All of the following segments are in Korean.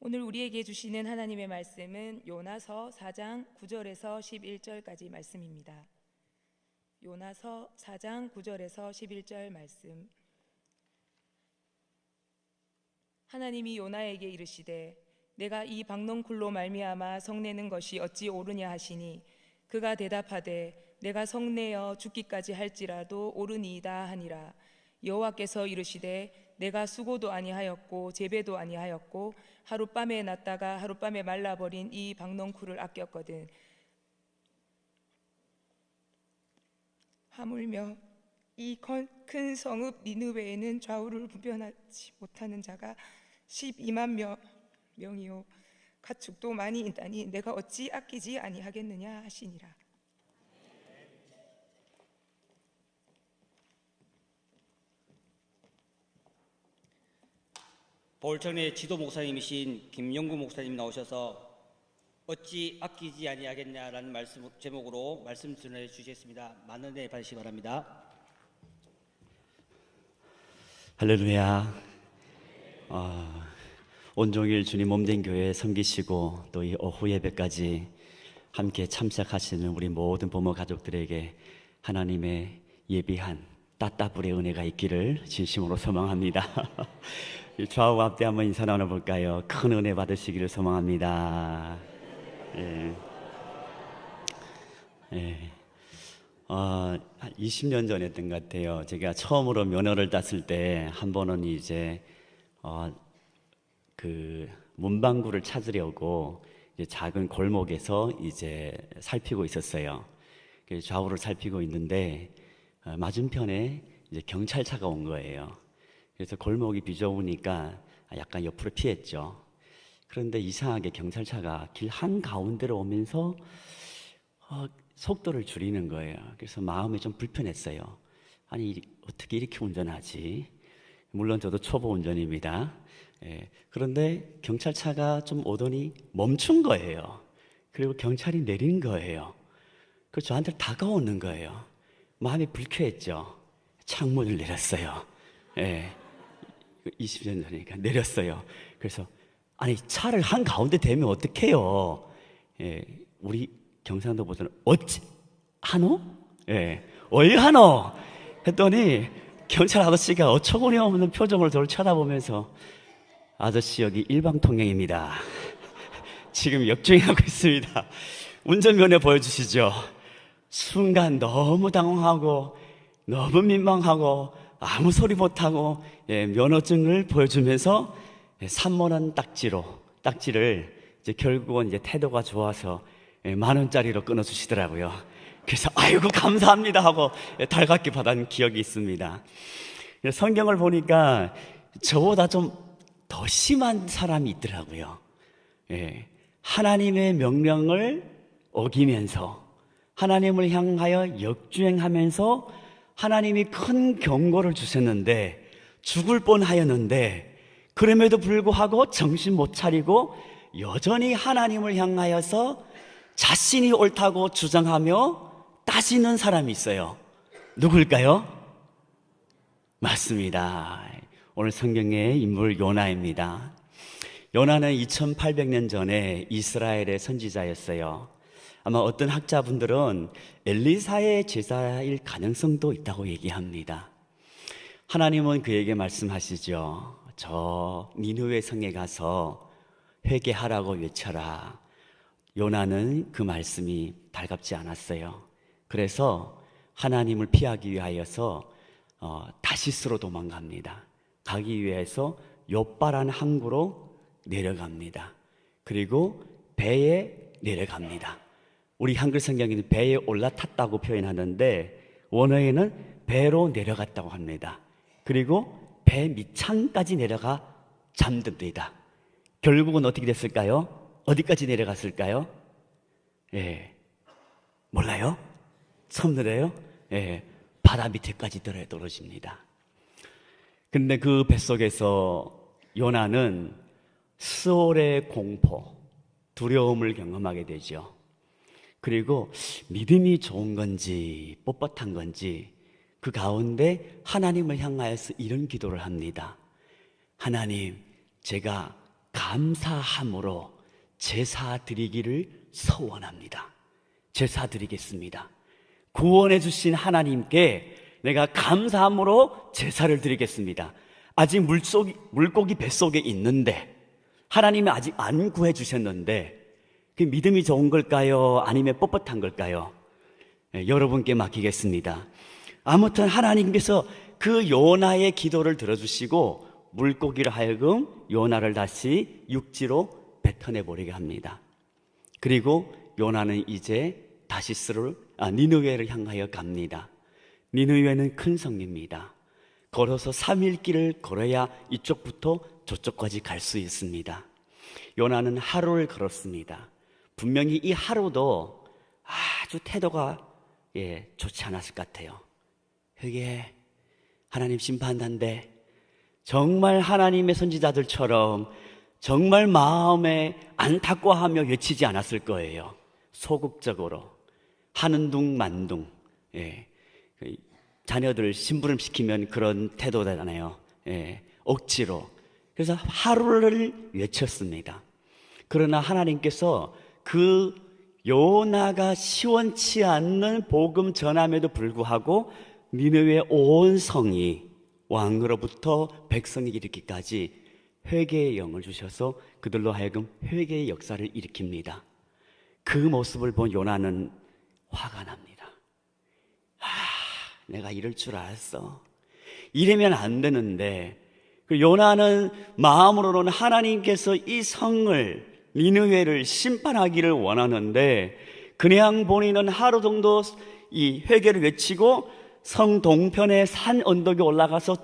오늘 우리에게 주시는 하나님의 말씀은 요나서 4장 9절에서 11절까지 말씀입니다. 요나서 4장 9절에서 11절 말씀. 하나님이 요나에게 이르시되 내가 이 박농쿨로 말미암아 성내는 것이 어찌 옳으냐 하시니 그가 대답하되 내가 성내어 죽기까지 할지라도 옳으니이다 하니라. 여호와께서 이르시되 내가 수고도 아니하였고 재배도 아니하였고 하룻밤에 났다가 하룻밤에 말라버린 이 박농쿨을 아꼈거든. 하물며 이 큰 성읍 니느웨에는 좌우를 분별하지 못하는 자가 12만 명이요 가축도 많이 있다니 내가 어찌 아끼지 아니하겠느냐 하시니라. 보울청의 지도 목사님이신 김영구 목사님 나오셔서 어찌 아끼지 아니하겠냐라는 말씀 제목으로 말씀 전해 주시겠습니다. 많은 은혜 받으시기 바랍니다. 할렐루야. 온종일 주님 몸된 교회에 섬기시고 또 이 오후 예배까지 함께 참석하시는 우리 모든 부모 가족들에게 하나님의 예비한 따따불의 은혜가 있기를 진심으로 소망합니다. 좌우 앞뒤 한번 인사 나눠볼까요? 큰 은혜 받으시기를 소망합니다. 한 20년 전이었던 것 같아요. 제가 처음으로 면허를 땄을 때 한 번은 이제 그 문방구를 찾으려고 이제 작은 골목에서 이제 살피고 있었어요. 좌우를 살피고 있는데 맞은편에 이제 경찰차가 온 거예요. 그래서 골목이 비좁으니까 약간 옆으로 피했죠. 그런데 이상하게 경찰차가 길 한가운데로 오면서 속도를 줄이는 거예요. 그래서 마음이 좀 불편했어요. 아니 어떻게 이렇게 운전하지? 물론 저도 초보 운전입니다. 그런데 경찰차가 좀 오더니 멈춘 거예요. 그리고 경찰이 내린 거예요. 그래서 저한테 다가오는 거예요. 마음이 불쾌했죠. 창문을 내렸어요. 20년 전이니까 내렸어요. 그래서 아니 차를 한가운데 대면 어떡해요? 우리 경상도 버전은 어찌 하노? 얼하노? 했더니 경찰 아저씨가 어처구니 없는 표정으로 저를 쳐다보면서 아저씨 여기 일방통행입니다. 지금 역주행하고 있습니다. 운전면허 보여주시죠. 순간 너무 당황하고 너무 민망하고 아무 소리 못하고 면허증을 보여주면서 3만원 딱지를 이제 결국은 이제 태도가 좋아서 10,000원짜리로 끊어주시더라고요. 그래서 아이고 감사합니다 하고 달갑게 받은 기억이 있습니다. 성경을 보니까 저보다 좀 더 심한 사람이 있더라고요. 하나님의 명령을 어기면서 하나님을 향하여 역주행하면서 하나님이 큰 경고를 주셨는데 죽을 뻔하였는데 그럼에도 불구하고 정신 못 차리고 여전히 하나님을 향하여서 자신이 옳다고 주장하며 따지는 사람이 있어요. 누굴까요? 맞습니다. 오늘 성경의 인물 요나입니다. 요나는 2800년 전에 이스라엘의 선지자였어요. 아마 어떤 학자분들은 엘리사의 제자일 가능성도 있다고 얘기합니다. 하나님은 그에게 말씀하시죠. 저 니느웨 성에 가서 회개하라고 외쳐라. 요나는 그 말씀이 달갑지 않았어요. 그래서 하나님을 피하기 위하여서 다시스로 도망갑니다. 가기 위해서 욥바라는 항구로 내려갑니다. 그리고 배에 내려갑니다. 우리 한글 성경에는 배에 올라탔다고 표현하는데 원어에는 배로 내려갔다고 합니다. 그리고 배 밑창까지 내려가 잠듭니다. 결국은 어떻게 됐을까요? 어디까지 내려갔을까요? 몰라요? 처음 들어요? 바다 밑에까지 떨어집니다. 근데 그 뱃속에서 요나는 수월의 공포, 두려움을 경험하게 되죠. 그리고 믿음이 좋은 건지 뻣뻣한 건지 그 가운데 하나님을 향하여서 이런 기도를 합니다. 하나님, 제가 감사함으로 제사 드리기를 소원합니다. 제사 드리겠습니다. 구원해 주신 하나님께 내가 감사함으로 제사를 드리겠습니다. 아직 물고기 뱃속에 있는데, 하나님이 아직 안 구해 주셨는데, 그 믿음이 좋은 걸까요? 아니면 뻣뻣한 걸까요? 여러분께 맡기겠습니다. 아무튼 하나님께서 그 요나의 기도를 들어주시고 물고기를 하여금 요나를 다시 육지로 뱉어내 버리게 합니다. 그리고 요나는 이제 니느웨를 향하여 갑니다. 니느웨는 큰 성입니다. 걸어서 3일 길을 걸어야 이쪽부터 저쪽까지 갈 수 있습니다. 요나는 하루를 걸었습니다. 분명히 이 하루도 아주 태도가 좋지 않았을 것 같아요. 회개, 하나님 심판한다는데, 정말 하나님의 선지자들처럼 정말 마음에 안타까워하며 외치지 않았을 거예요. 소극적으로 하는 둥 만둥. 자녀들 심부름시키면 그런 태도잖아요. 억지로. 그래서 하루를 외쳤습니다. 그러나 하나님께서 그 요나가 시원치 않는 복음 전함에도 불구하고 니느웨 온 성이 왕으로부터 백성이 이르기까지 회개의 영을 주셔서 그들로 하여금 회개의 역사를 일으킵니다. 그 모습을 본 요나는 화가 납니다. 내가 이럴 줄 알았어. 이러면 안 되는데. 요나는 마음으로는 하나님께서 이 성을, 니느웨를 심판하기를 원하는데, 그냥 본인은 하루 정도 이 회개를 외치고 성 동편의 산 언덕에 올라가서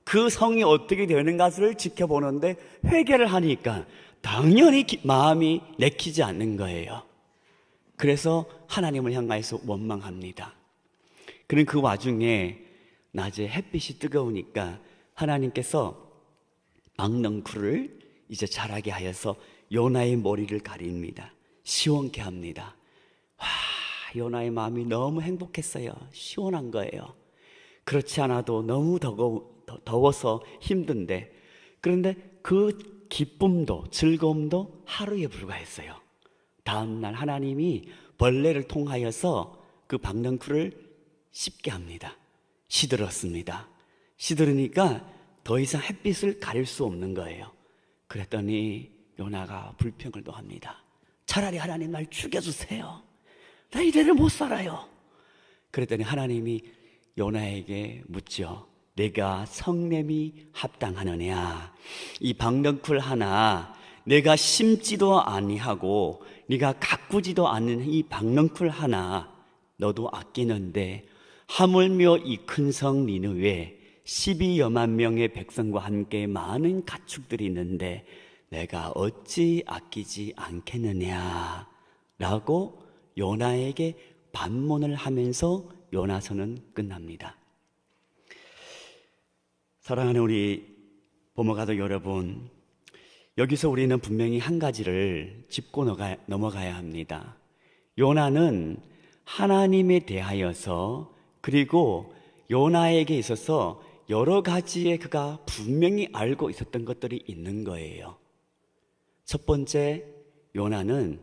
그 성이 어떻게 되는가를 지켜보는데, 회개를 하니까 당연히 마음이 내키지 않는 거예요. 그래서 하나님을 향하여서 원망합니다. 그는 그 와중에 낮에 햇빛이 뜨거우니까 하나님께서 박넝쿨을 이제 자라게 하여서 요나의 머리를 가립니다. 시원케 합니다. 요나의 마음이 너무 행복했어요. 시원한 거예요. 그렇지 않아도 너무 더워서 힘든데, 그런데 그 기쁨도 즐거움도 하루에 불과했어요. 다음날 하나님이 벌레를 통하여서 그 박넝쿨을 씹게 합니다. 시들었습니다. 시들으니까 더 이상 햇빛을 가릴 수 없는 거예요. 그랬더니 요나가 불평을 또 합니다. 차라리 하나님 날 죽여주세요. 나 이대로 못 살아요. 그랬더니 하나님이 요나에게 묻죠. 내가 성냄이 합당하느냐? 이 박넝쿨 하나 내가 심지도 아니하고 네가 가꾸지도 않는 이 박넝쿨 하나 너도 아끼는데, 하물며 이 큰 성 니느웨 12여만 명의 백성과 함께 많은 가축들이 있는데 내가 어찌 아끼지 않겠느냐? 라고 요나에게 반문을 하면서 요나서는 끝납니다. 사랑하는 우리 보모가족 여러분, 여기서 우리는 분명히 한 가지를 짚고 넘어가야 합니다. 요나는 하나님에 대하여서, 그리고 요나에게 있어서 여러 가지의 그가 분명히 알고 있었던 것들이 있는 거예요. 첫 번째, 요나는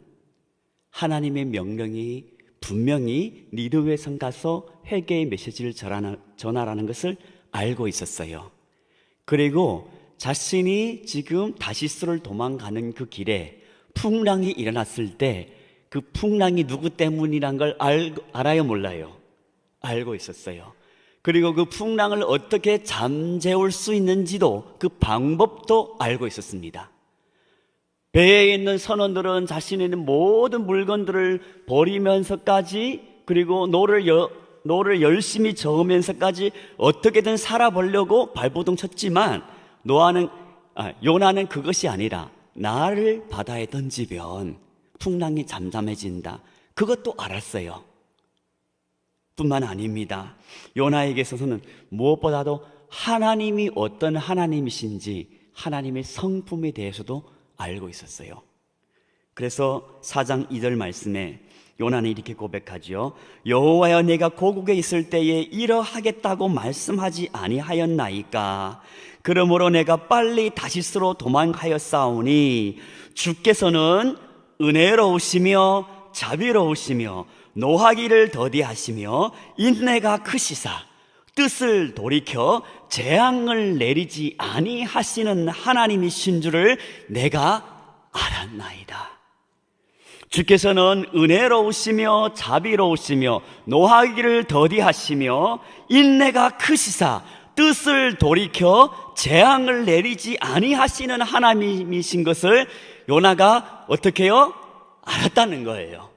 하나님의 명령이 분명히 니느웨 성 가서 회개의 메시지를 전하라는 것을 알고 있었어요. 그리고 자신이 지금 다시스를 도망가는 그 길에 풍랑이 일어났을 때 그 풍랑이 누구 때문이란 걸 알아요, 몰라요? 알고 있었어요. 그리고 그 풍랑을 어떻게 잠재울 수 있는지도, 그 방법도 알고 있었습니다. 배에 있는 선원들은 자신의 있는 모든 물건들을 버리면서까지, 그리고 노를 열심히 저으면서까지 어떻게든 살아보려고 발버둥 쳤지만, 요나는 그것이 아니라 나를 바다에 던지면 풍랑이 잠잠해진다. 그것도 알았어요. 뿐만 아닙니다. 요나에게 있어서는 무엇보다도 하나님이 어떤 하나님이신지, 하나님의 성품에 대해서도 알고 있었어요. 그래서 4장 2절 말씀에 요나는 이렇게 고백하지요. 여호와여, 내가 고국에 있을 때에 이러하겠다고 말씀하지 아니하였나이까? 그러므로 내가 빨리 다시스로 도망하였사오니 주께서는 은혜로우시며 자비로우시며 노하기를 더디하시며 인내가 크시사 뜻을 돌이켜 재앙을 내리지 아니하시는 하나님이신 줄을 내가 알았나이다. 주께서는 은혜로우시며 자비로우시며 노하기를 더디하시며 인내가 크시사 뜻을 돌이켜 재앙을 내리지 아니하시는 하나님이신 것을 요나가 어떻게 해요? 알았다는 거예요.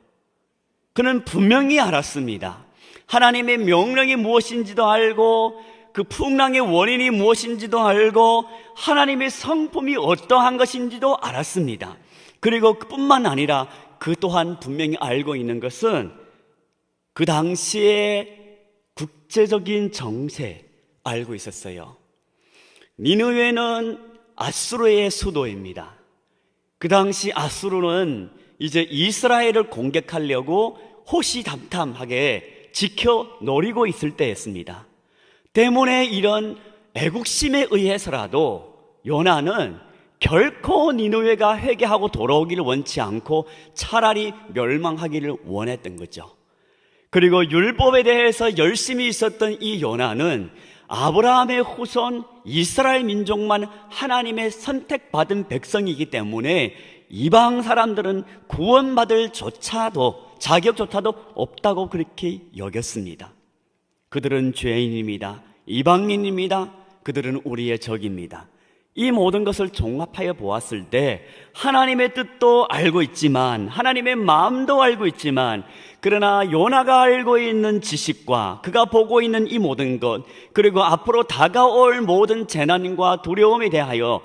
그는 분명히 알았습니다. 하나님의 명령이 무엇인지도 알고 그 풍랑의 원인이 무엇인지도 알고 하나님의 성품이 어떠한 것인지도 알았습니다. 그리고 그뿐만 아니라 그 또한 분명히 알고 있는 것은 그 당시의 국제적인 정세 알고 있었어요. 니느웨는 아수르의 수도입니다. 그 당시 아수르는 이제 이스라엘을 공격하려고 호시탐탐하게 지켜 노리고 있을 때였습니다. 때문에 이런 애국심에 의해서라도 요나는 결코 니느웨가 회개하고 돌아오기를 원치 않고 차라리 멸망하기를 원했던 거죠. 그리고 율법에 대해서 열심히 있었던 이 요나는 아브라함의 후손 이스라엘 민족만 하나님의 선택받은 백성이기 때문에 이방 사람들은 구원받을 자격조차도 없다고 그렇게 여겼습니다. 그들은 죄인입니다. 이방인입니다. 그들은 우리의 적입니다. 이 모든 것을 종합하여 보았을 때 하나님의 뜻도 알고 있지만 하나님의 마음도 알고 있지만 그러나 요나가 알고 있는 지식과 그가 보고 있는 이 모든 것 그리고 앞으로 다가올 모든 재난과 두려움에 대하여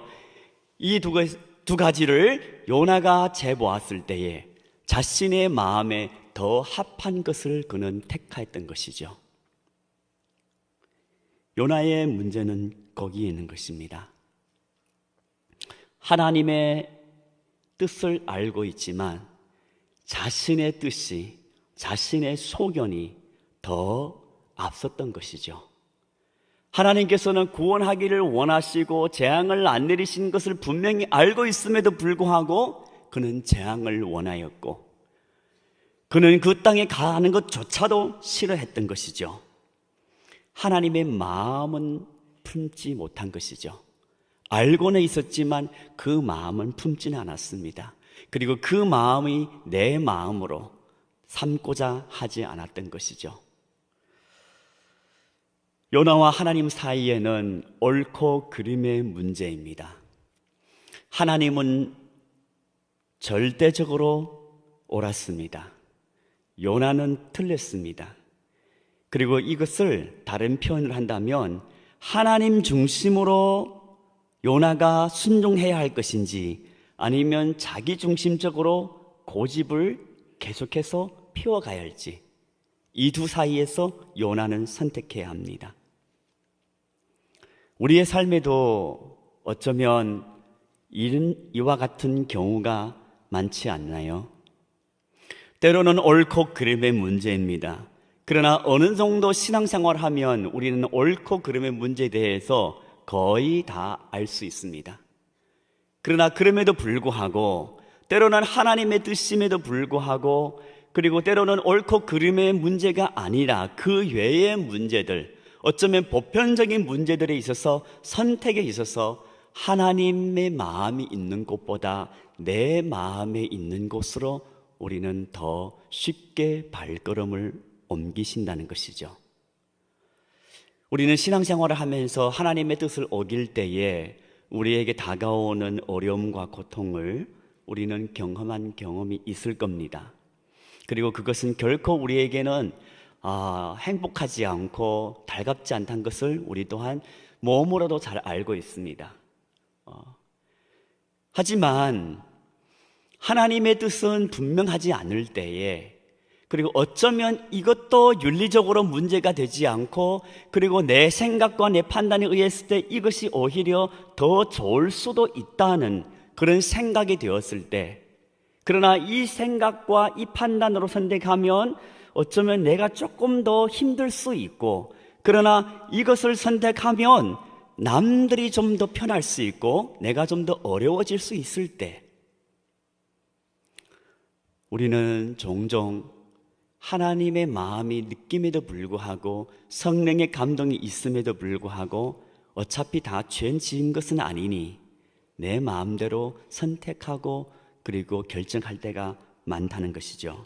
이 두 가지를 요나가 재보았을 때에 자신의 마음에 더 합한 것을 그는 택하였던 것이죠. 요나의 문제는 거기에 있는 것입니다. 하나님의 뜻을 알고 있지만 자신의 뜻이, 자신의 소견이 더 앞섰던 것이죠. 하나님께서는 구원하기를 원하시고 재앙을 안 내리신 것을 분명히 알고 있음에도 불구하고 그는 재앙을 원하였고 그는 그 땅에 가는 것조차도 싫어했던 것이죠. 하나님의 마음은 품지 못한 것이죠. 알고는 있었지만 그 마음은 품지는 않았습니다. 그리고 그 마음이 내 마음으로 삼고자 하지 않았던 것이죠. 요나와 하나님 사이에는 옳고 그름의 문제입니다. 하나님은 절대적으로 옳았습니다. 요나는 틀렸습니다. 그리고 이것을 다른 표현을 한다면 하나님 중심으로 요나가 순종해야 할 것인지 아니면 자기 중심적으로 고집을 계속해서 피워가야 할지 이 두 사이에서 요나는 선택해야 합니다. 우리의 삶에도 어쩌면 이와 같은 경우가 많지 않나요? 때로는 옳고 그름의 문제입니다. 그러나 어느 정도 신앙생활을 하면 우리는 옳고 그름의 문제에 대해서 거의 다 알 수 있습니다. 그러나 그럼에도 불구하고 때로는 하나님의 뜻임에도 불구하고 그리고 때로는 옳고 그름의 문제가 아니라 그 외의 문제들 어쩌면 보편적인 문제들에 있어서 선택에 있어서 하나님의 마음이 있는 곳보다 내 마음에 있는 곳으로 우리는 더 쉽게 발걸음을 옮기신다는 것이죠. 우리는 신앙생활을 하면서 하나님의 뜻을 어길 때에 우리에게 다가오는 어려움과 고통을 우리는 경험한 경험이 있을 겁니다. 그리고 그것은 결코 우리에게는 행복하지 않고 달갑지 않다는 것을 우리 또한 몸으로도 잘 알고 있습니다. 하지만 하나님의 뜻은 분명하지 않을 때에 그리고 어쩌면 이것도 윤리적으로 문제가 되지 않고 그리고 내 생각과 내 판단에 의했을 때 이것이 오히려 더 좋을 수도 있다는 그런 생각이 되었을 때 그러나 이 생각과 이 판단으로 선택하면 어쩌면 내가 조금 더 힘들 수 있고 그러나 이것을 선택하면 남들이 좀 더 편할 수 있고 내가 좀 더 어려워질 수 있을 때 우리는 종종 하나님의 마음이 느낌에도 불구하고 성령의 감동이 있음에도 불구하고 어차피 다 죄 지은 것은 아니니 내 마음대로 선택하고 그리고 결정할 때가 많다는 것이죠.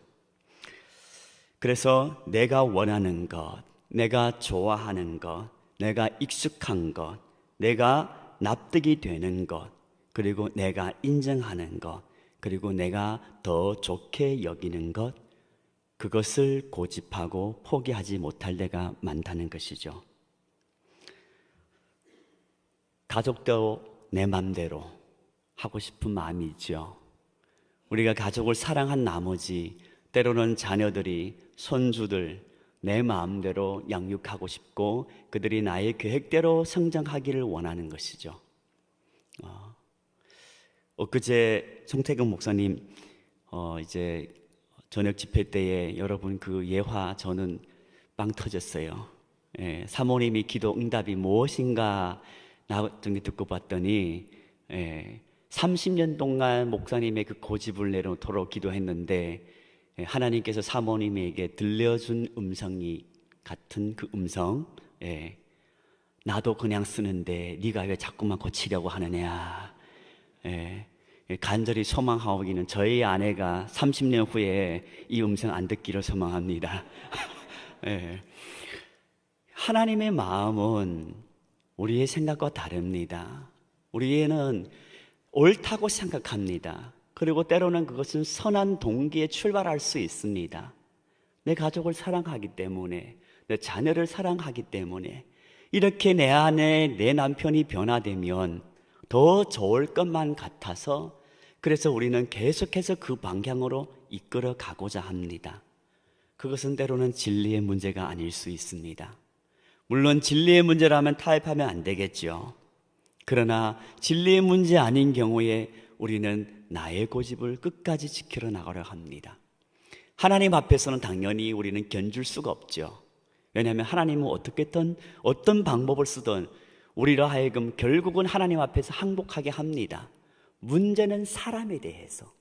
그래서 내가 원하는 것, 내가 좋아하는 것, 내가 익숙한 것, 내가 납득이 되는 것, 그리고 내가 인정하는 것, 그리고 내가 더 좋게 여기는 것, 그것을 고집하고 포기하지 못할 때가 많다는 것이죠. 가족도 내 맘대로 하고 싶은 마음이 있죠. 우리가 가족을 사랑한 나머지 때로는 자녀들이, 손주들 내 마음대로 양육하고 싶고 그들이 나의 계획대로 성장하기를 원하는 것이죠. 엊그제 송태경 목사님 이제 저녁 집회 때에 여러분 그 예화 저는 빵 터졌어요. 사모님이 기도 응답이 무엇인가 나중에 듣고 봤더니 30년 동안 목사님의 그 고집을 내놓도록 기도했는데 하나님께서 사모님에게 들려준 음성이 같은 그 음성, 나도 그냥 쓰는데 네가 왜 자꾸만 고치려고 하느냐. 간절히 소망하오기는 저희 아내가 30년 후에 이 음성 안 듣기를 소망합니다. 하나님의 마음은 우리의 생각과 다릅니다. 우리는 옳다고 생각합니다. 그리고 때로는 그것은 선한 동기에 출발할 수 있습니다. 내 가족을 사랑하기 때문에, 내 자녀를 사랑하기 때문에 이렇게 내 안에 내 남편이 변화되면 더 좋을 것만 같아서 그래서 우리는 계속해서 그 방향으로 이끌어 가고자 합니다. 그것은 때로는 진리의 문제가 아닐 수 있습니다. 물론 진리의 문제라면 타협하면 안 되겠죠. 그러나 진리의 문제 아닌 경우에 우리는 나의 고집을 끝까지 지키러 나가려 합니다. 하나님 앞에서는 당연히 우리는 견줄 수가 없죠. 왜냐하면 하나님은 어떻게든 어떤 방법을 쓰든 우리로 하여금 결국은 하나님 앞에서 항복하게 합니다. 문제는 사람에 대해서,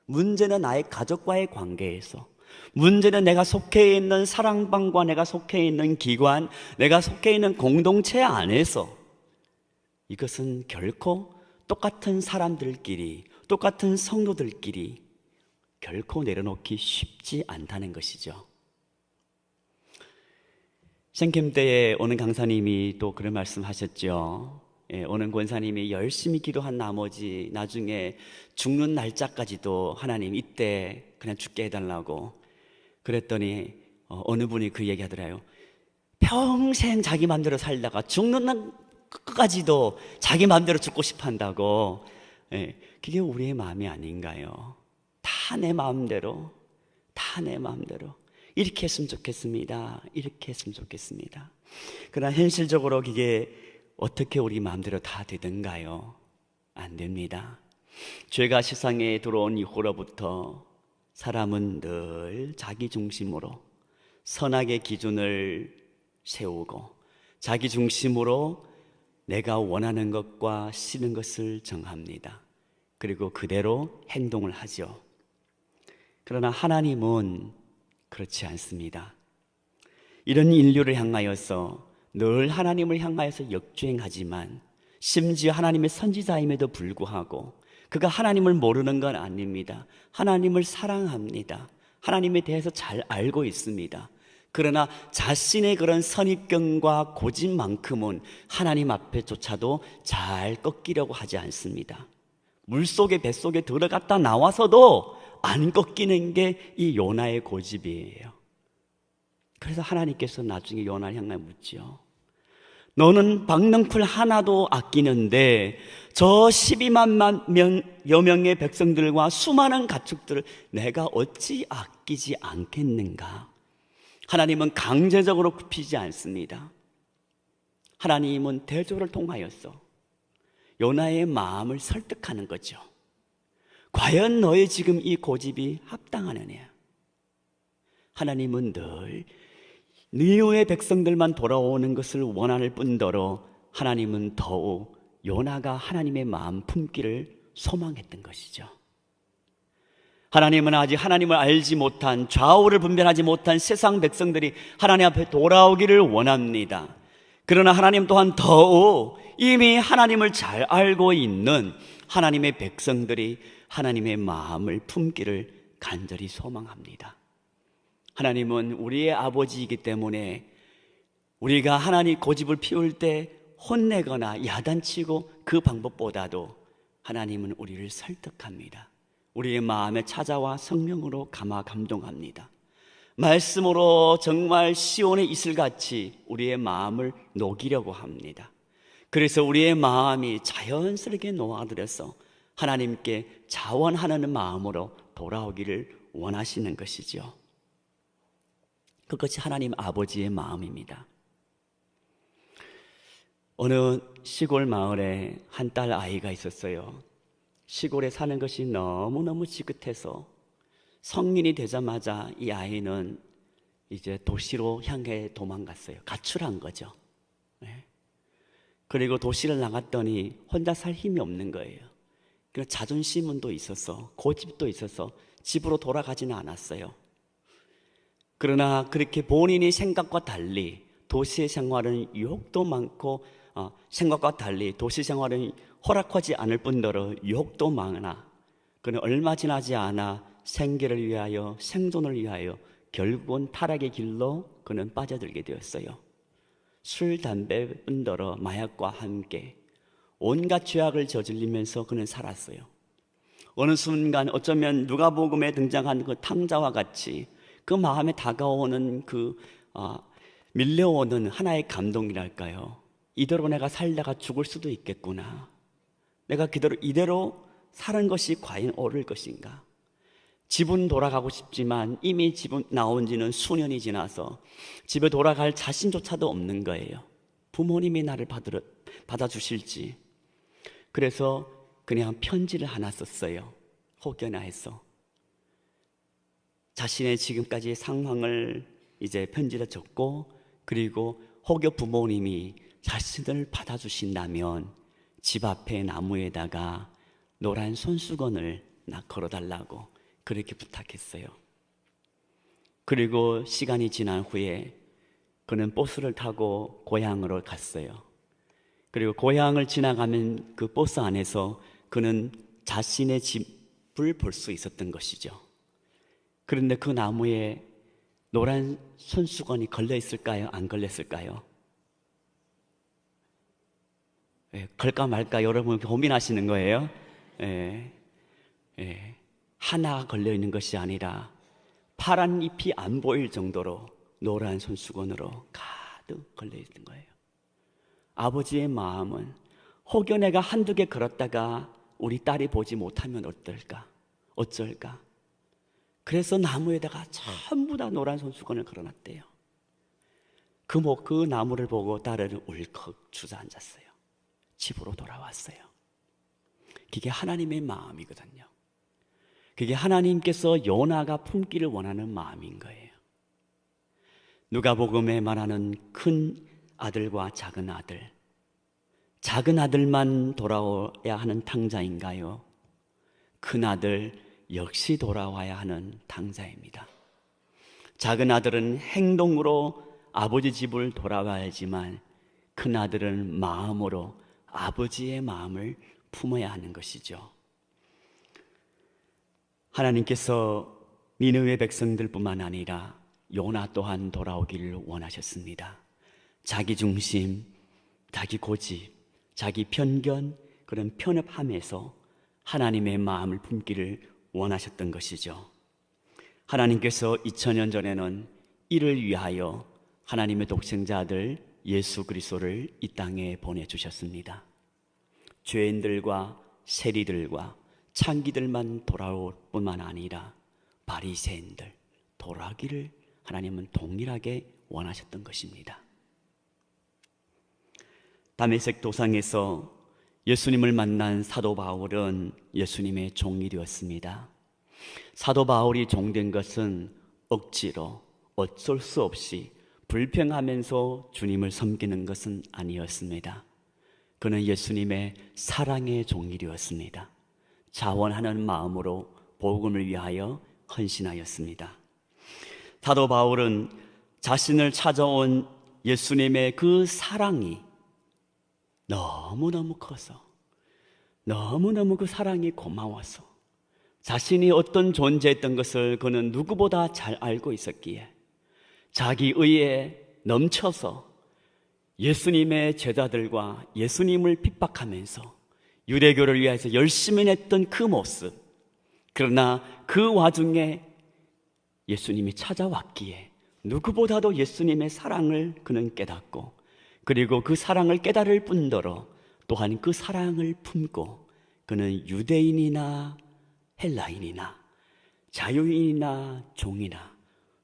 문제는 나의 가족과의 관계에서, 문제는 내가 속해 있는 사랑방과 내가 속해 있는 기관, 내가 속해 있는 공동체 안에서 이것은 결코 똑같은 사람들끼리, 똑같은 성도들끼리 결코 내려놓기 쉽지 않다는 것이죠. 생캠 때에 오는 강사님이 또 그런 말씀 하셨죠. 오는 권사님이 열심히 기도한 나머지 나중에 죽는 날짜까지도 하나님 이때 그냥 죽게 해달라고 그랬더니 어느 분이 그 얘기 하더라요. 평생 자기 마음대로 살다가 죽는 날까지도 자기 마음대로 죽고 싶어 한다고. 그게 우리의 마음이 아닌가요? 다 내 마음대로, 다 내 마음대로 이렇게 했으면 좋겠습니다. 이렇게 했으면 좋겠습니다. 그러나 현실적으로 그게 어떻게 우리 마음대로 다 되던가요? 안 됩니다. 죄가 세상에 들어온 이후로부터 사람은 늘 자기 중심으로 선악의 기준을 세우고 자기 중심으로 내가 원하는 것과 싫은 것을 정합니다. 그리고 그대로 행동을 하죠. 그러나 하나님은 그렇지 않습니다. 이런 인류를 향하여서 늘 하나님을 향하여서 역주행하지만 심지어 하나님의 선지자임에도 불구하고 그가 하나님을 모르는 건 아닙니다. 하나님을 사랑합니다. 하나님에 대해서 잘 알고 있습니다. 그러나 자신의 그런 선입견과 고집만큼은 하나님 앞에조차도 잘 꺾이려고 하지 않습니다. 물속에 뱃속에 들어갔다 나와서도 안 꺾이는 게 이 요나의 고집이에요. 그래서 하나님께서 나중에 요나를 향해 묻지요. 너는 박능풀 하나도 아끼는데 저 12만여 명의 백성들과 수많은 가축들을 내가 어찌 아끼지 않겠는가? 하나님은 강제적으로 굽히지 않습니다. 하나님은 대조를 통하여서 요나의 마음을 설득하는 거죠. 과연 너의 지금 이 고집이 합당하느냐? 하나님은 늘 니느웨 백성들만 돌아오는 것을 원할 뿐더러 하나님은 더욱 요나가 하나님의 마음 품기를 소망했던 것이죠. 하나님은 아직 하나님을 알지 못한, 좌우를 분별하지 못한 세상 백성들이 하나님 앞에 돌아오기를 원합니다. 그러나 하나님 또한 더욱 이미 하나님을 잘 알고 있는 하나님의 백성들이 하나님의 마음을 품기를 간절히 소망합니다. 하나님은 우리의 아버지이기 때문에 우리가 하나님 고집을 피울 때 혼내거나 야단치고 그 방법보다도 하나님은 우리를 설득합니다. 우리의 마음에 찾아와 성령으로 감화 감동합니다. 말씀으로 정말 시온의 이슬같이 우리의 마음을 녹이려고 합니다. 그래서 우리의 마음이 자연스럽게 녹아들어서 하나님께 자원하는 마음으로 돌아오기를 원하시는 것이죠. 그것이 하나님 아버지의 마음입니다. 어느 시골 마을에 한 딸 아이가 있었어요. 시골에 사는 것이 너무너무 지긋해서 성인이 되자마자 이 아이는 이제 도시로 향해 도망갔어요. 가출한 거죠. 네. 그리고 도시를 나갔더니 혼자 살 힘이 없는 거예요. 그래서 자존심은 또 있어서, 고집도 있어서 집으로 돌아가지는 않았어요. 그러나 그렇게 본인이 생각과 달리 도시의 생활은 유혹도 많고 생각과 달리 도시 생활은 허락하지 않을 뿐더러 유혹도 많아 그는 얼마 지나지 않아 생계를 위하여, 생존을 위하여 결국은 타락의 길로 그는 빠져들게 되었어요. 술, 담배뿐더러 마약과 함께 온갖 죄악을 저질리면서 그는 살았어요. 어느 순간 어쩌면 누가복음에 등장한 그 탕자와 같이 그 마음에 다가오는 밀려오는 하나의 감동이랄까요? 이대로 내가 살다가 죽을 수도 있겠구나. 내가 이대로 사는 것이 과연 옳을 것인가? 집은 돌아가고 싶지만 이미 집은 나온 지는 수년이 지나서 집에 돌아갈 자신조차도 없는 거예요. 부모님이 나를 받아주실지. 그래서 그냥 편지를 하나 썼어요. 혹여나해서 자신의 지금까지의 상황을 이제 편지를 적고, 그리고 혹여 부모님이 자신을 받아주신다면 집 앞에 나무에다가 노란 손수건을 걸어달라고 그렇게 부탁했어요. 그리고 시간이 지난 후에 그는 버스를 타고 고향으로 갔어요. 그리고 고향을 지나가면 그 버스 안에서 그는 자신의 집을 볼 수 있었던 것이죠. 그런데 그 나무에 노란 손수건이 걸려 있을까요? 안 걸렸을까요? 걸까 말까 여러분 고민하시는 거예요? 하나가 걸려 있는 것이 아니라 파란 잎이 안 보일 정도로 노란 손수건으로 가득 걸려 있는 거예요. 아버지의 마음은 혹여 내가 한두 개 걸었다가 우리 딸이 보지 못하면 어쩔까? 그래서 나무에다가 전부 다 노란 손수건을 걸어놨대요. 그 나무를 보고 딸은 울컥 주저앉았어요. 집으로 돌아왔어요. 그게 하나님의 마음이거든요. 그게 하나님께서 요나가 품기를 원하는 마음인 거예요. 누가복음에 말하는 큰 아들과 작은 아들만 돌아와야 하는 탕자인가요? 큰 아들 역시 돌아와야 하는 탕자입니다. 작은 아들은 행동으로 아버지 집을 돌아와야지만 큰 아들은 마음으로 아버지의 마음을 품어야 하는 것이죠. 하나님께서 니느웨 백성들뿐만 아니라 요나 또한 돌아오기를 원하셨습니다. 자기 중심, 자기 고집, 자기 편견, 그런 편협함에서 하나님의 마음을 품기를 원하셨던 것이죠. 하나님께서 2000년 전에는 이를 위하여 하나님의 독생자 아들 예수 그리스도를 이 땅에 보내주셨습니다. 죄인들과 세리들과 창기들만 돌아올 뿐만 아니라 바리새인들 돌아오기를 하나님은 동일하게 원하셨던 것입니다. 다메섹 도상에서 예수님을 만난 사도 바울은 예수님의 종이 되었습니다. 사도 바울이 종된 것은 억지로 어쩔 수 없이 불평하면서 주님을 섬기는 것은 아니었습니다. 그는 예수님의 사랑의 종이었습니다. 자원하는 마음으로 복음을 위하여 헌신하였습니다. 사도 바울은 자신을 찾아온 예수님의 그 사랑이 너무너무 커서, 너무너무 그 사랑이 고마워서, 자신이 어떤 존재였던 것을 그는 누구보다 잘 알고 있었기에 자기 의에 넘쳐서 예수님의 제자들과 예수님을 핍박하면서 유대교를 위해서 열심히 했던 그 모습, 그러나 그 와중에 예수님이 찾아왔기에 누구보다도 예수님의 사랑을 그는 깨닫고, 그리고 그 사랑을 깨달을 뿐더러 또한 그 사랑을 품고 그는 유대인이나 헬라인이나 자유인이나 종이나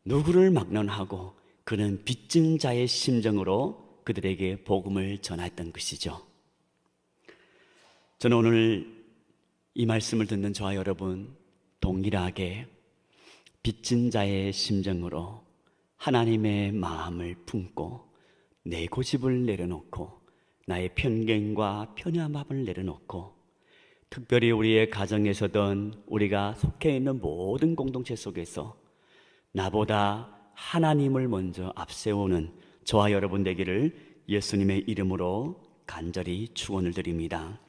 누구를 막론하고 그는 빚진 자의 심정으로 그들에게 복음을 전했던 것이죠. 저는 오늘 이 말씀을 듣는 저와 여러분 동일하게 빚진 자의 심정으로 하나님의 마음을 품고 내 고집을 내려놓고 나의 편견과 편협함을 내려놓고, 특별히 우리의 가정에서든 우리가 속해 있는 모든 공동체 속에서 나보다 하나님을 먼저 앞세우는 저와 여러분 되기를 예수님의 이름으로 간절히 축원을 드립니다.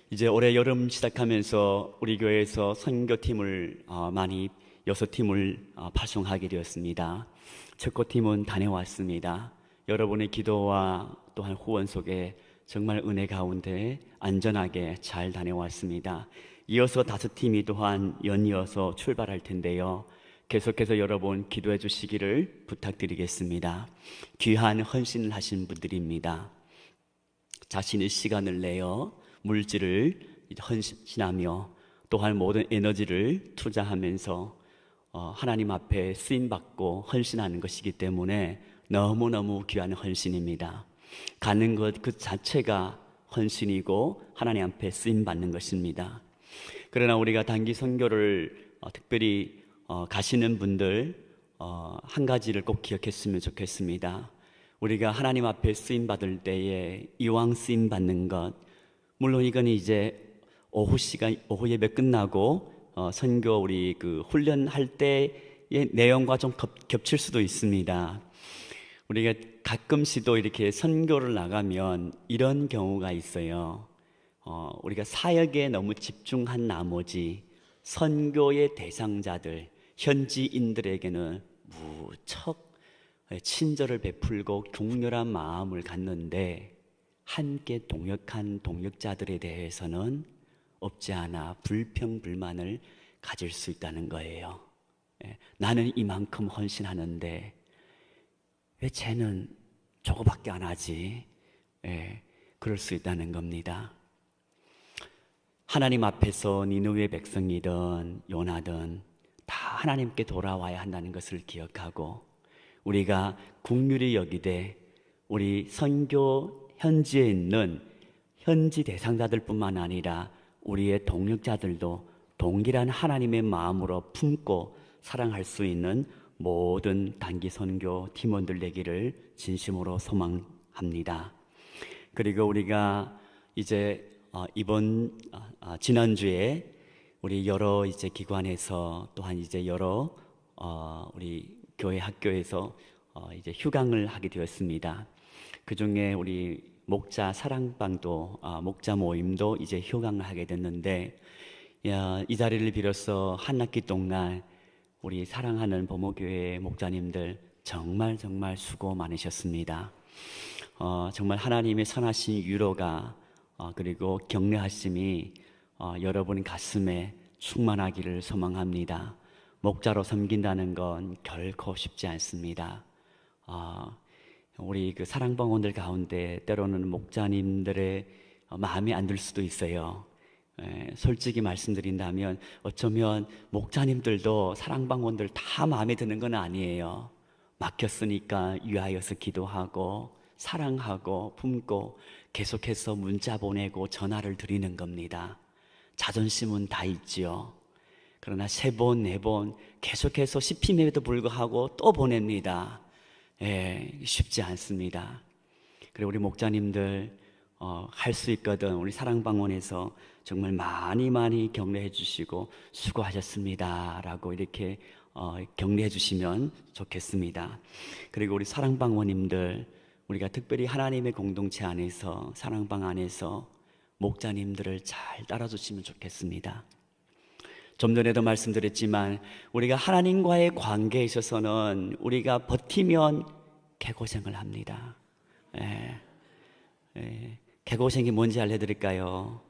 이제 올해 여름 시작하면서 우리 교회에서 선교팀을 많이 6팀을 발송하게 되었습니다. 첫 팀은 다녀왔습니다. 여러분의 기도와 또한 후원 속에 정말 은혜 가운데 안전하게 잘 다녀왔습니다. 이어서 5팀이 또한 연이어서 출발할 텐데요, 계속해서 여러분 기도해 주시기를 부탁드리겠습니다. 귀한 헌신을 하신 분들입니다. 자신의 시간을 내어 물질을 헌신하며 또한 모든 에너지를 투자하면서 하나님 앞에 쓰임받고 헌신하는 것이기 때문에 너무너무 귀한 헌신입니다. 가는 것 그 자체가 헌신이고 하나님 앞에 쓰임받는 것입니다. 그러나 우리가 단기 선교를 특별히 가시는 분들 한 가지를 꼭 기억했으면 좋겠습니다. 우리가 하나님 앞에 쓰임받을 때에 이왕 쓰임받는 것, 물론 이건 이제 오후 예배 끝나고 선교 우리 그 훈련할 때의 내용과 좀 겹칠 수도 있습니다. 우리가 가끔씩도 이렇게 선교를 나가면 이런 경우가 있어요. 우리가 사역에 너무 집중한 나머지 선교의 대상자들, 현지인들에게는 무척 친절을 베풀고 격렬한 마음을 갖는데, 함께 동역한 동역자들에 대해서는 없지 않아 불평불만을 가질 수 있다는 거예요. 나는 이만큼 헌신하는데 왜 쟤는 저거밖에 안 하지? 그럴 수 있다는 겁니다. 하나님 앞에서 니느웨 백성이든 요나든 다 하나님께 돌아와야 한다는 것을 기억하고, 우리가 긍휼히 여기되 우리 선교 현지에 있는 현지 대상자들뿐만 아니라 우리의 동역자들도 동일한 하나님의 마음으로 품고 사랑할 수 있는 모든 단기 선교 팀원들 되기를 진심으로 소망합니다. 그리고 우리가 이제 지난주에 우리 여러 이제 기관에서 또한 이제 여러 우리 교회 학교에서 이제 휴강을 하게 되었습니다. 그 중에 우리 목자 사랑방도 목자 모임도 이제 휴강을 하게 됐는데, 이 자리를 빌어서 한 학기 동안 우리 사랑하는 보모교회 목자님들 정말 수고 많으셨습니다. 정말 하나님의 선하신 위로가 그리고 격려하심이 여러분 가슴에 충만하기를 소망합니다. 목자로 섬긴다는 건 결코 쉽지 않습니다. 우리 그 사랑방원들 가운데 때로는 목자님들의 마음에 안 들 수도 있어요. 솔직히 말씀드린다면 어쩌면 목자님들도 사랑방원들 다 마음에 드는 건 아니에요. 맡겼으니까 위하여서 기도하고 사랑하고 품고 계속해서 문자 보내고 전화를 드리는 겁니다. 자존심은 다 있지요. 그러나 3번, 4번 계속해서 씹힘에도 불구하고 또 보냅니다. 쉽지 않습니다. 그리고 우리 목자님들 할 수 있거든 우리 사랑방원에서 정말 많이 많이 격려해 주시고 수고하셨습니다 라고 이렇게 격려해 주시면 좋겠습니다. 그리고 우리 사랑방원님들, 우리가 특별히 하나님의 공동체 안에서, 사랑방 안에서 목자님들을 잘 따라주시면 좋겠습니다. 좀 전에도 말씀드렸지만 우리가 하나님과의 관계에 있어서는 우리가 버티면 개고생을 합니다. 개고생이 뭔지 알려드릴까요?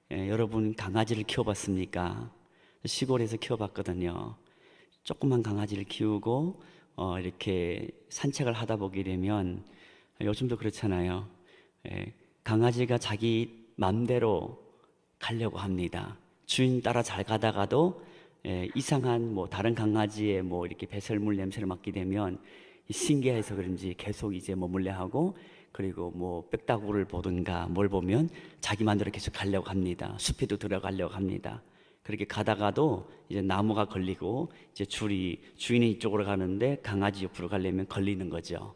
여러분 강아지를 키워봤습니까? 시골에서 키워봤거든요. 조그만 강아지를 키우고 이렇게 산책을 하다 보게 되면, 요즘도 그렇잖아요. 강아지가 자기 맘대로 가려고 합니다. 주인 따라 잘 가다가도 이상한 다른 강아지의 이렇게 배설물 냄새를 맡게 되면 신기해서 그런지 계속 이제 물려하고, 그리고 빽다구를 보든가 뭘 보면 자기 맘대로 계속 가려고 합니다. 숲에도 들어가려고 합니다. 그렇게 가다가도 이제 나무가 걸리고 이제 주인이 이쪽으로 가는데 강아지 옆으로 가려면 걸리는 거죠.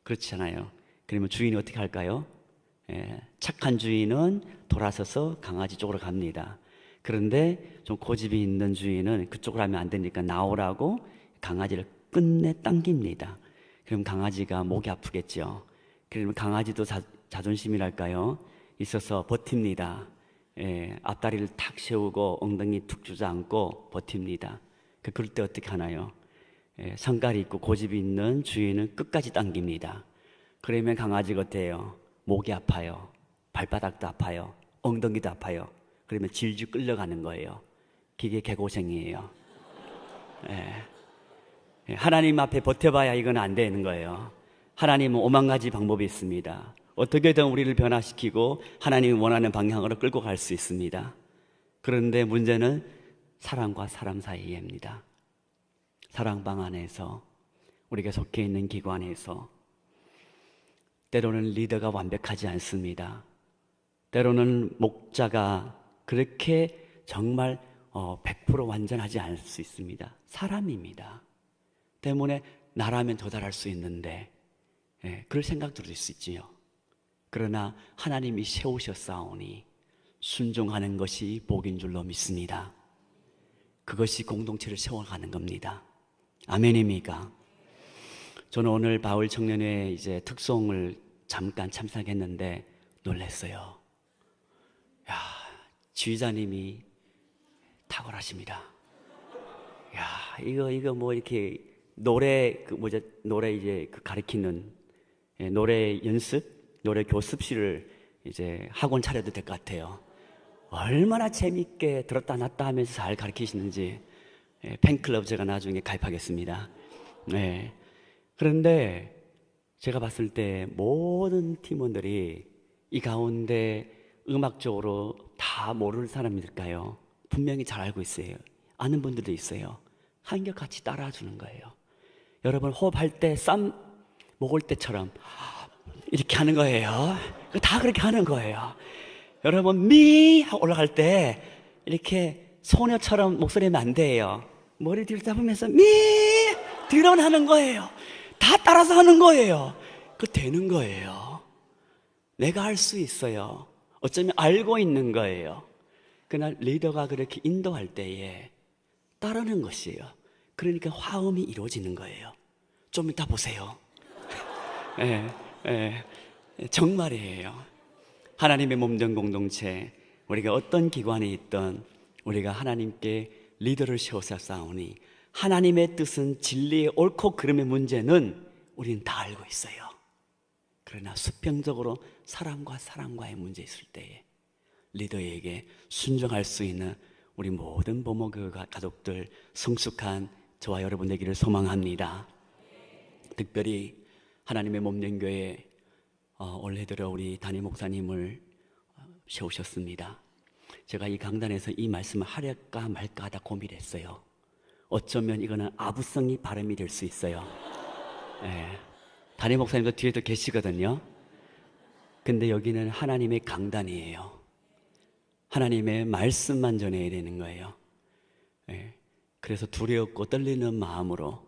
그렇잖아요. 그러면 주인이 어떻게 할까요? 착한 주인은 돌아서서 강아지 쪽으로 갑니다. 그런데 좀 고집이 있는 주인은 그쪽으로 하면 안 되니까 나오라고 강아지를 끝내 당깁니다. 그럼 강아지가 목이 아프겠죠. 그러면 강아지도 자존심이랄까요? 있어서 버팁니다. 앞다리를 탁 세우고 엉덩이 툭 주저앉고 버팁니다. 그럴 때 어떻게 하나요? 성깔이 있고 고집이 있는 주인은 끝까지 당깁니다. 그러면 강아지가 어때요? 목이 아파요. 발바닥도 아파요. 엉덩이도 아파요. 그러면 질질 끌려가는 거예요. 그게 개고생이에요. 하나님 앞에 버텨봐야 이건 안 되는 거예요. 하나님은 5만 가지 방법이 있습니다. 어떻게든 우리를 변화시키고 하나님이 원하는 방향으로 끌고 갈 수 있습니다. 그런데 문제는 사람과 사람 사이입니다. 사랑방 안에서, 우리가 속해 있는 기관에서 때로는 리더가 완벽하지 않습니다. 때로는 목자가 그렇게 정말 100% 완전하지 않을 수 있습니다. 사람입니다. 때문에 나라면 더 잘할 수 있는데, 그럴 생각 들을 수 있지요. 그러나 하나님이 세우셨사오니 순종하는 것이 복인 줄로 믿습니다. 그것이 공동체를 세워가는 겁니다. 아멘입니까? 저는 오늘 바울 청년회 이제 특송을 잠깐 참석했는데 놀랐어요. 야, 지휘자님이 탁월하십니다. 야, 이거 이렇게 노래 노래 이제 가르치는 노래 연습, 노래 교습실을 이제 학원 차려도 될 것 같아요. 얼마나 재밌게 들었다 놨다 하면서 잘 가르치시는지. 팬클럽 제가 나중에 가입하겠습니다. 그런데 제가 봤을 때 모든 팀원들이 이 가운데 음악적으로 다 모르는 사람일까요? 분명히 잘 알고 있어요. 아는 분들도 있어요. 한결같이 따라주는 거예요. 여러분 호흡할 때 쌈 먹을 때처럼 이렇게 하는 거예요. 다 그렇게 하는 거예요. 여러분 미 하고 올라갈 때 이렇게 소녀처럼 목소리 하면 안 돼요. 머리 뒤로 잡으면서 미 뒤로는 하는 거예요. 다 따라서 하는 거예요. 그 되는 거예요. 내가 할 수 있어요. 어쩌면 알고 있는 거예요. 그날 리더가 그렇게 인도할 때에 따르는 것이에요. 그러니까 화음이 이루어지는 거예요. 좀 이따 보세요. 정말이에요. 하나님의 몸된 공동체, 우리가 어떤 기관에 있든 우리가 하나님께 리더를 세워서 싸우니 하나님의 뜻은 진리의 옳고 그름의 문제는 우리는 다 알고 있어요. 그러나 수평적으로 사람과의 문제 있을 때에 리더에게 순종할 수 있는 우리 모든 부모교 가족들 성숙한 저와 여러분 되기를 소망합니다. 특별히 하나님의 몸된 교회 올해 들어 우리 담임 목사님을 세우셨습니다. 제가 이 강단에서 이 말씀을 하려까 말까 하다 고민했어요. 어쩌면 이거는 아부성이 발음이 될 수 있어요. 담임 목사님도 뒤에도 계시거든요. 근데 여기는 하나님의 강단이에요. 하나님의 말씀만 전해야 되는 거예요. 그래서 두렵고 떨리는 마음으로,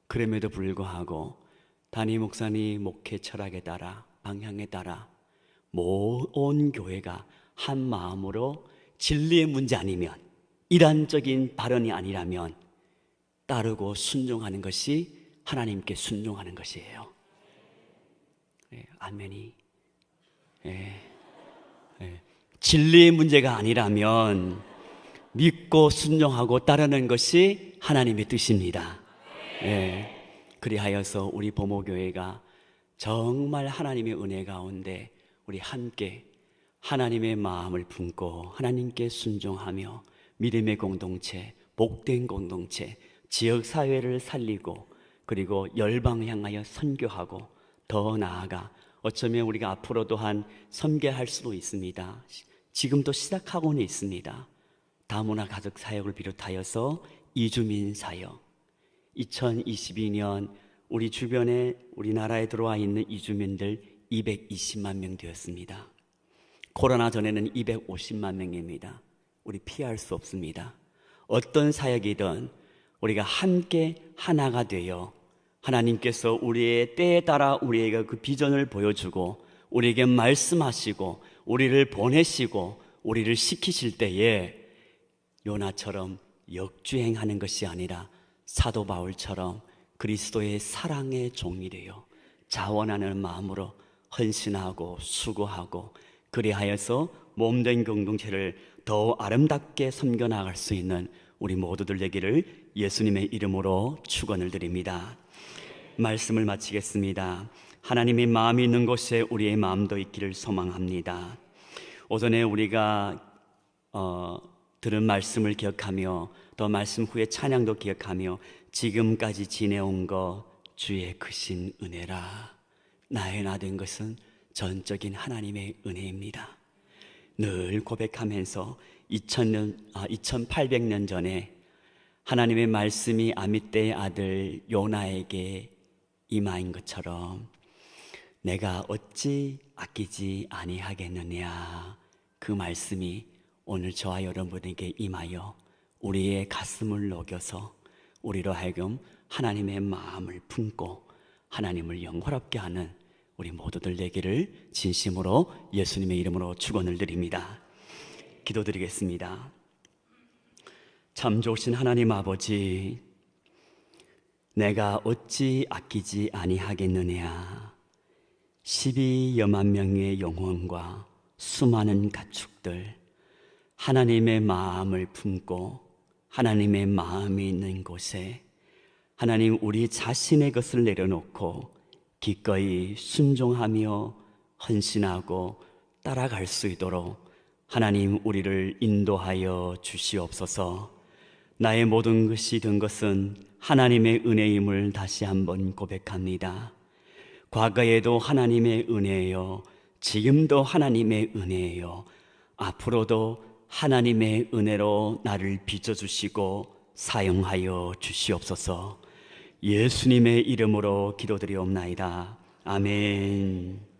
그럼에도 불구하고 담임 목사님 목회 철학에 따라, 방향에 따라 온 교회가 한 마음으로 진리의 문제 아니면, 이단적인 발언이 아니라면 따르고 순종하는 것이 하나님께 순종하는 것이에요. 아멘이. 진리의 문제가 아니라면 믿고 순종하고 따르는 것이 하나님의 뜻입니다. 그리하여서 우리 보모교회가 정말 하나님의 은혜 가운데 우리 함께 하나님의 마음을 품고 하나님께 순종하며 믿음의 공동체, 복된 공동체, 지역사회를 살리고 그리고 열방을 향하여 선교하고 더 나아가 어쩌면 우리가 앞으로 또한 선교할 수도 있습니다. 지금도 시작하고는 있습니다. 다문화 가족 사역을 비롯하여서 이주민 사역, 2022년 우리 주변에 우리나라에 들어와 있는 이주민들 220만 명 되었습니다. 코로나 전에는 250만 명입니다. 우리 피할 수 없습니다. 어떤 사역이든 우리가 함께 하나가 되어 하나님께서 우리의 때에 따라 우리에게 그 비전을 보여주고 우리에게 말씀하시고 우리를 보내시고 우리를 시키실 때에 요나처럼 역주행하는 것이 아니라 사도 바울처럼 그리스도의 사랑의 종이 되어 자원하는 마음으로 헌신하고 수고하고 그리하여서 몸된 공동체를 더 아름답게 섬겨나갈 수 있는 우리 모두들 되기를 예수님의 이름으로 축원을 드립니다. 말씀을 마치겠습니다. 하나님의 마음이 있는 곳에 우리의 마음도 있기를 소망합니다. 오전에 우리가 들은 말씀을 기억하며 또 말씀 후에 찬양도 기억하며 지금까지 지내온 것 주의 크신 은혜라. 나의 나 된 것은 전적인 하나님의 은혜입니다. 늘 고백하면서 2800년 전에 하나님의 말씀이 아미떼의 아들 요나에게 임하인 것처럼 내가 어찌 아끼지 아니하겠느냐, 그 말씀이 오늘 저와 여러분에게 임하여 우리의 가슴을 녹여서 우리로 하여금 하나님의 마음을 품고 하나님을 영화롭게 하는 우리 모두들 되기를 진심으로 예수님의 이름으로 축원을 드립니다. 기도드리겠습니다. 참 좋으신 하나님 아버지, 내가 어찌 아끼지 아니하겠느냐. 12여만 명의 영혼과 수많은 가축들, 하나님의 마음을 품고 하나님의 마음이 있는 곳에 하나님 우리 자신의 것을 내려놓고 기꺼이 순종하며 헌신하고 따라갈 수 있도록 하나님 우리를 인도하여 주시옵소서. 나의 모든 것이 된 것은 하나님의 은혜임을 다시 한번 고백합니다. 과거에도 하나님의 은혜예요. 지금도 하나님의 은혜예요. 앞으로도 하나님의 은혜로 나를 빚어주시고 사용하여 주시옵소서. 예수님의 이름으로 기도드리옵나이다. 아멘.